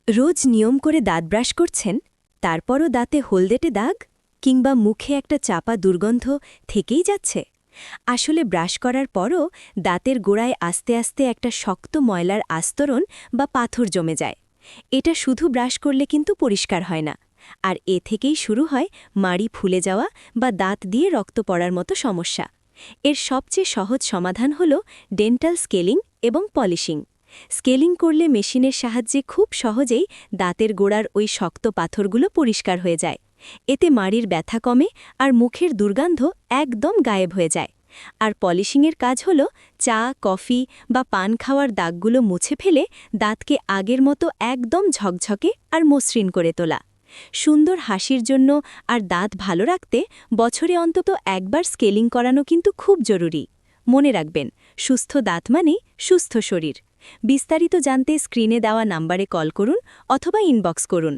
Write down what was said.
রোজ নিয়ম করে দাঁত ব্রাশ করছেন, তারপরও দাঁতে হলদেটে দাগ কিংবা মুখে একটা চাপা দুর্গন্ধ থেকেই যাচ্ছে। আসলে ব্রাশ করার পরও দাঁতের গোড়ায় আস্তে আস্তে একটা শক্ত ময়লার আস্তরণ বা পাথর জমে যায়। এটা শুধু ব্রাশ করলে কিন্তু পরিষ্কার হয় না, আর এ থেকেই শুরু হয় মাড়ি ফুলে যাওয়া বা দাঁত দিয়ে রক্ত পড়ার মতো সমস্যা। এর সবচেয়ে সহজ সমাধান হল ডেন্টাল স্কেলিং এবং পলিশিং। স্কেলিং করলে মেশিনের সাহায্যে খুব সহজেই দাঁতের গোড়ার ওই শক্ত পাথরগুলো পরিষ্কার হয়ে যায়। এতে মাড়ির ব্যথা কমে আর মুখের দুর্গন্ধ একদম গায়েব হয়ে যায়। আর পলিশিংয়ের কাজ হল চা, কফি বা পান খাওয়ার দাগগুলো মুছে ফেলে দাঁতকে আগের মতো একদম ঝকঝকে আর মসৃণ করে তোলা। সুন্দর হাসির জন্য আর দাঁত ভালো রাখতে বছরে অন্তত একবার স্কেলিং করানো কিন্তু খুব জরুরি। মনে রাখবেন, সুস্থ দাঁত মানেই সুস্থ শরীর। বিস্তারিত জানতে স্ক্রিনে দেওয়া নাম্বারে কল করুন অথবা ইনবক্স করুন।